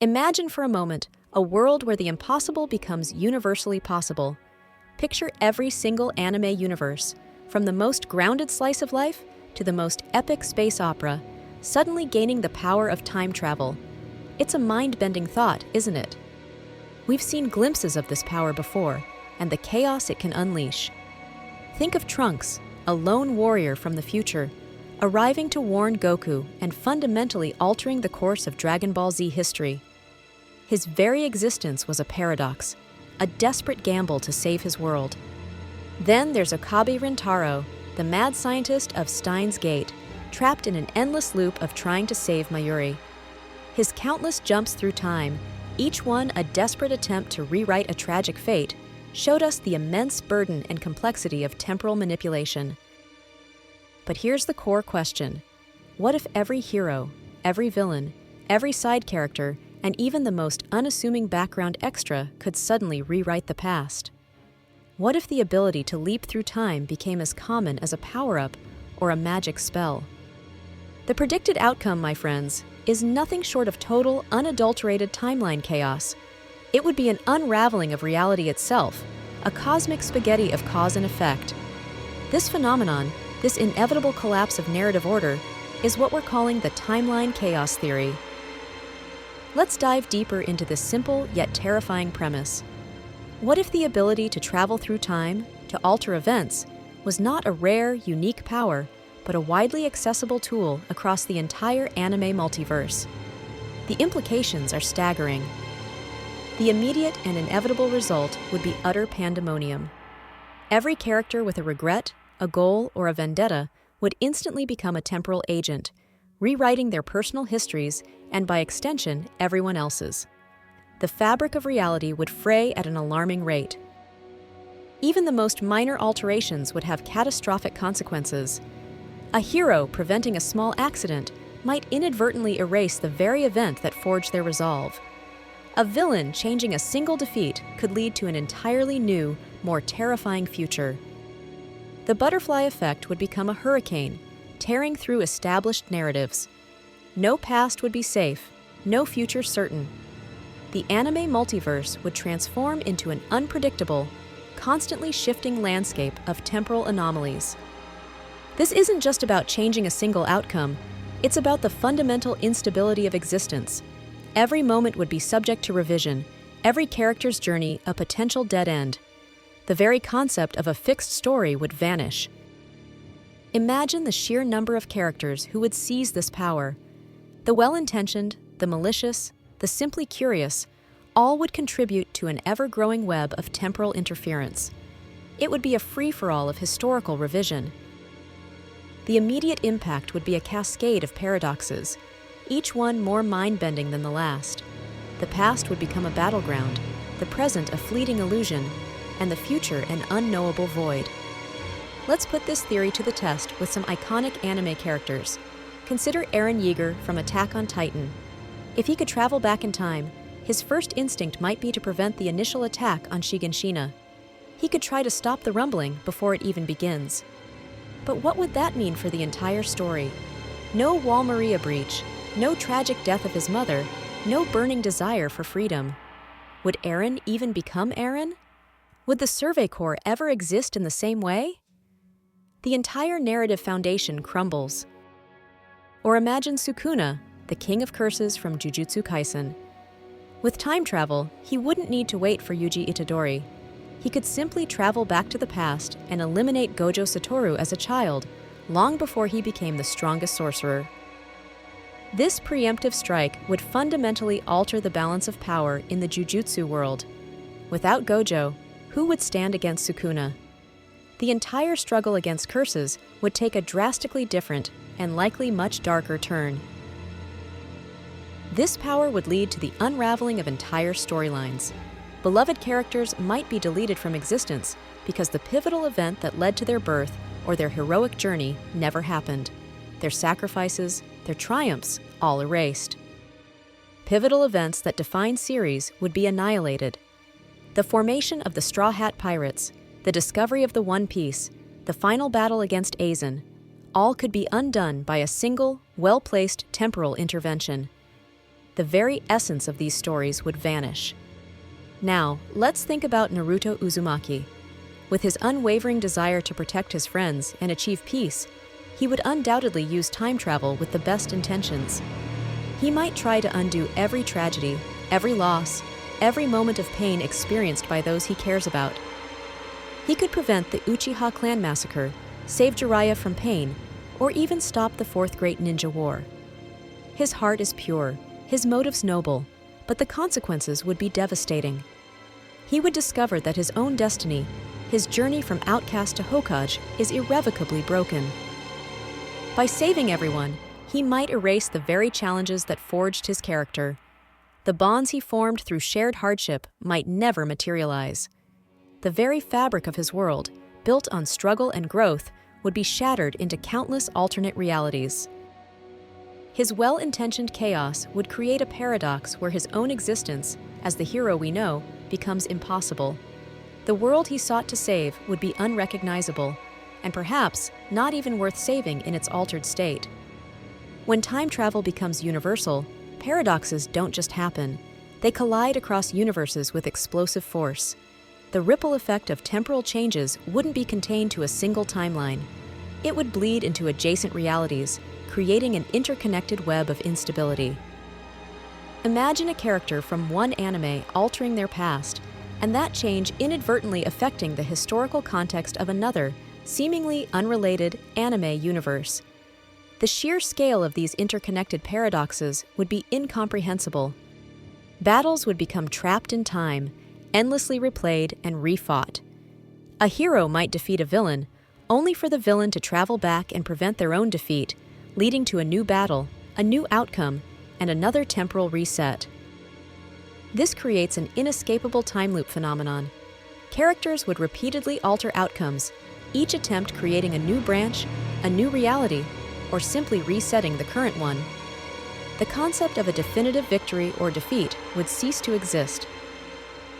Imagine for a moment a world where the impossible becomes universally possible. Picture every single anime universe, from the most grounded slice of life to the most epic space opera, suddenly gaining the power of time travel. It's a mind-bending thought, isn't it? We've seen glimpses of this power before, and the chaos it can unleash. Think of Trunks, a lone warrior from the future, arriving to warn Goku and fundamentally altering the course of Dragon Ball Z history. His very existence was a paradox, a desperate gamble to save his world. Then there's Okabe Rintaro, the mad scientist of Steins Gate, trapped in an endless loop of trying to save Mayuri. His countless jumps through time, each one a desperate attempt to rewrite a tragic fate, showed us the immense burden and complexity of temporal manipulation. But here's the core question. What if every hero, every villain, every side character, and even the most unassuming background extra could suddenly rewrite the past? What if the ability to leap through time became as common as a power-up or a magic spell? The predicted outcome, my friends, is nothing short of total, unadulterated timeline chaos. It would be an unraveling of reality itself, a cosmic spaghetti of cause and effect. This phenomenon, this inevitable collapse of narrative order, is what we're calling the timeline chaos theory. Let's dive deeper into this simple yet terrifying premise. What if the ability to travel through time, to alter events, was not a rare, unique power, but a widely accessible tool across the entire anime multiverse? The implications are staggering. The immediate and inevitable result would be utter pandemonium. Every character with a regret, a goal, or a vendetta would instantly become a temporal agent, rewriting their personal histories and, by extension, everyone else's. The fabric of reality would fray at an alarming rate. Even the most minor alterations would have catastrophic consequences. A hero preventing a small accident might inadvertently erase the very event that forged their resolve. A villain changing a single defeat could lead to an entirely new, more terrifying future. The butterfly effect would become a hurricane, tearing through established narratives. No past would be safe, no future certain. The anime multiverse would transform into an unpredictable, constantly shifting landscape of temporal anomalies. This isn't just about changing a single outcome, it's about the fundamental instability of existence. Every moment would be subject to revision, every character's journey a potential dead end. The very concept of a fixed story would vanish. Imagine the sheer number of characters who would seize this power. The well-intentioned, the malicious, the simply curious, all would contribute to an ever-growing web of temporal interference. It would be a free-for-all of historical revision. The immediate impact would be a cascade of paradoxes, each one more mind-bending than the last. The past would become a battleground, the present a fleeting illusion, and the future an unknowable void. Let's put this theory to the test with some iconic anime characters. Consider Eren Yeager from Attack on Titan. If he could travel back in time, his first instinct might be to prevent the initial attack on Shiganshina. He could try to stop the rumbling before it even begins. But what would that mean for the entire story? No Wall Maria breach, no tragic death of his mother, no burning desire for freedom. Would Eren even become Eren? Would the Survey Corps ever exist in the same way? The entire narrative foundation crumbles. Or imagine Sukuna, the king of curses from Jujutsu Kaisen. With time travel, he wouldn't need to wait for Yuji Itadori. He could simply travel back to the past and eliminate Gojo Satoru as a child, long before he became the strongest sorcerer. This preemptive strike would fundamentally alter the balance of power in the Jujutsu world. Without Gojo, who would stand against Sukuna? The entire struggle against curses would take a drastically different and likely much darker turn. This power would lead to the unraveling of entire storylines. Beloved characters might be deleted from existence because the pivotal event that led to their birth or their heroic journey never happened. Their sacrifices, their triumphs, all erased. Pivotal events that define series would be annihilated. The formation of the Straw Hat Pirates, the discovery of the One Piece, the final battle against Aizen, all could be undone by a single, well-placed temporal intervention. the very essence of these stories would vanish. Now, let's think about Naruto Uzumaki. With his unwavering desire to protect his friends and achieve peace, he would undoubtedly use time travel with the best intentions. He might try to undo every tragedy, every loss, every moment of pain experienced by those he cares about. He could prevent the Uchiha clan massacre, save Jiraiya from pain, or even stop the Fourth Great Ninja War. His heart is pure, his motives noble, but the consequences would be devastating. He would discover that his own destiny, his journey from outcast to Hokage, is irrevocably broken. By saving everyone, he might erase the very challenges that forged his character. The bonds he formed through shared hardship might never materialize. The very fabric of his world, built on struggle and growth, would be shattered into countless alternate realities. His well-intentioned chaos would create a paradox where his own existence, as the hero we know, becomes impossible. The world he sought to save would be unrecognizable, and perhaps not even worth saving in its altered state. When time travel becomes universal, paradoxes don't just happen. They collide across universes with explosive force. The ripple effect of temporal changes wouldn't be contained to a single timeline. It would bleed into adjacent realities, creating an interconnected web of instability. Imagine a character from one anime altering their past, and that change inadvertently affecting the historical context of another, seemingly unrelated anime universe. The sheer scale of these interconnected paradoxes would be incomprehensible. Battles would become trapped in time, endlessly replayed and refought. A hero might defeat a villain, only for the villain to travel back and prevent their own defeat, leading to a new battle, a new outcome, and another temporal reset. This creates an inescapable time loop phenomenon. Characters would repeatedly alter outcomes, each attempt creating a new branch, a new reality, or simply resetting the current one. The concept of a definitive victory or defeat would cease to exist.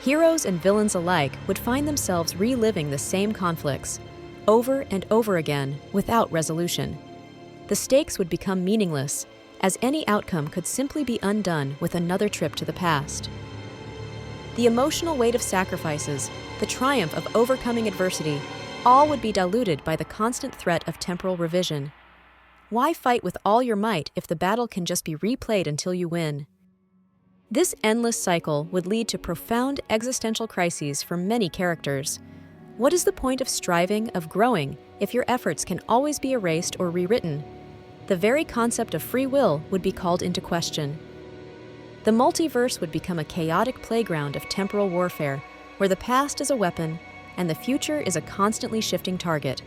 Heroes and villains alike would find themselves reliving the same conflicts, over and over again, without resolution. The stakes would become meaningless, as any outcome could simply be undone with another trip to the past. The emotional weight of sacrifices, the triumph of overcoming adversity, all would be diluted by the constant threat of temporal revision. Why fight with all your might if the battle can just be replayed until you win? This endless cycle would lead to profound existential crises for many characters. What is the point of striving, of growing, if your efforts can always be erased or rewritten? The very concept of free will would be called into question. The multiverse would become a chaotic playground of temporal warfare, where the past is a weapon and the future is a constantly shifting target.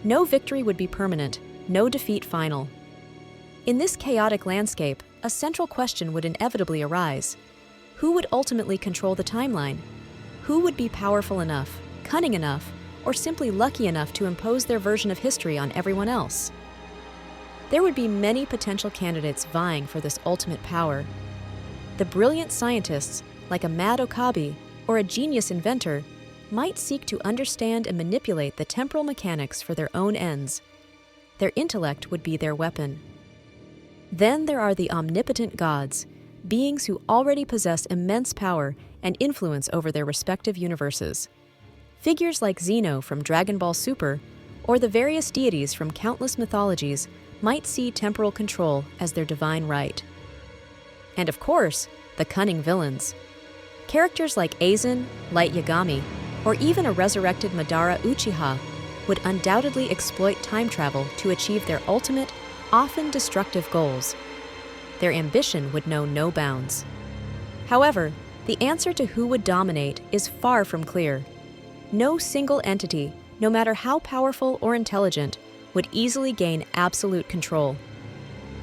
No victory would be permanent, no defeat final. In this chaotic landscape, a central question would inevitably arise. Who would ultimately control the timeline? Who would be powerful enough, cunning enough, or simply lucky enough to impose their version of history on everyone else? There would be many potential candidates vying for this ultimate power. The brilliant scientists, like a mad Okabe or a genius inventor, might seek to understand and manipulate the temporal mechanics for their own ends. Their intellect would be their weapon. Then there are the omnipotent gods, beings who already possess immense power and influence over their respective universes. Figures like Zeno from Dragon Ball Super, or the various deities from countless mythologies, might see temporal control as their divine right. And of course, the cunning villains. Characters like Aizen, Light Yagami, or even a resurrected Madara Uchiha would undoubtedly exploit time travel to achieve their ultimate, often destructive goals. Their ambition would know no bounds. However, the answer to who would dominate is far from clear. No single entity, no matter how powerful or intelligent, would easily gain absolute control.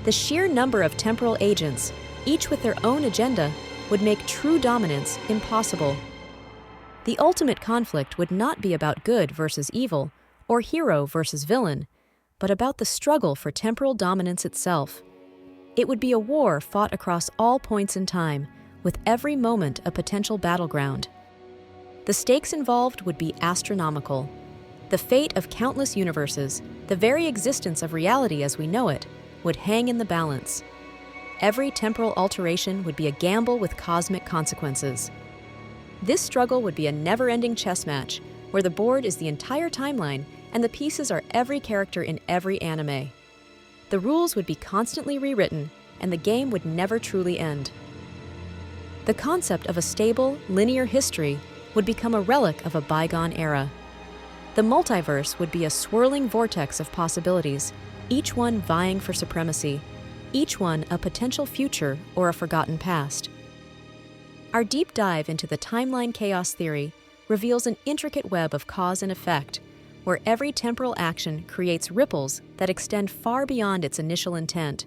The sheer number of temporal agents, each with their own agenda, would make true dominance impossible. The ultimate conflict would not be about good versus evil, or hero versus villain, but about the struggle for temporal dominance itself. It would be a war fought across all points in time, with every moment a potential battleground. The stakes involved would be astronomical. The fate of countless universes, the very existence of reality as we know it, would hang in the balance. every temporal alteration would be a gamble with cosmic consequences. This struggle would be a never-ending chess match, where the board is the entire timeline and the pieces are every character in every anime. The rules would be constantly rewritten, and the game would never truly end. The concept of a stable, linear history would become a relic of a bygone era. The multiverse would be a swirling vortex of possibilities, each one vying for supremacy, each one a potential future or a forgotten past. Our deep dive into the timeline chaos theory reveals an intricate web of cause and effect, where every temporal action creates ripples that extend far beyond its initial intent.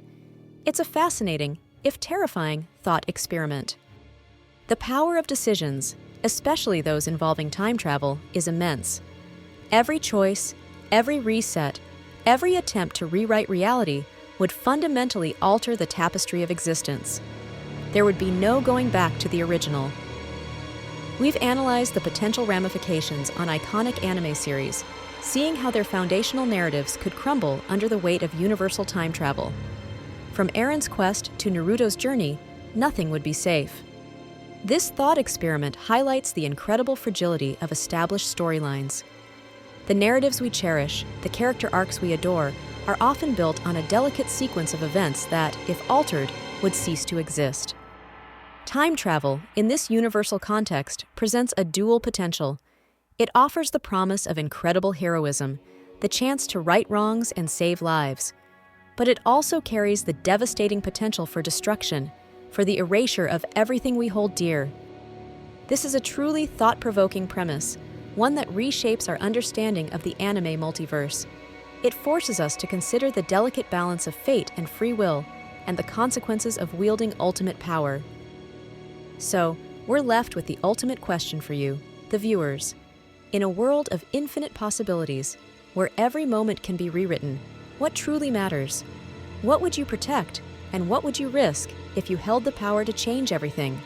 It's a fascinating, if terrifying, thought experiment. The power of decisions, especially those involving time travel, is immense. Every choice, every reset, every attempt to rewrite reality would fundamentally alter the tapestry of existence. There would be no going back to the original. We've analyzed the potential ramifications on iconic anime series, seeing how their foundational narratives could crumble under the weight of universal time travel. From Eren's quest to Naruto's journey, nothing would be safe. This thought experiment highlights the incredible fragility of established storylines. The narratives we cherish, the character arcs we adore, are often built on a delicate sequence of events that, if altered, would cease to exist. Time travel, in this universal context, presents a dual potential. It offers the promise of incredible heroism, the chance to right wrongs and save lives. But it also carries the devastating potential for destruction, for the erasure of everything we hold dear. This is a truly thought-provoking premise, one that reshapes our understanding of the anime multiverse. It forces us to consider the delicate balance of fate and free will, and the consequences of wielding ultimate power. So, we're left with the ultimate question for you, the viewers. In a world of infinite possibilities, where every moment can be rewritten, what truly matters? What would you protect, and what would you risk if you held the power to change everything?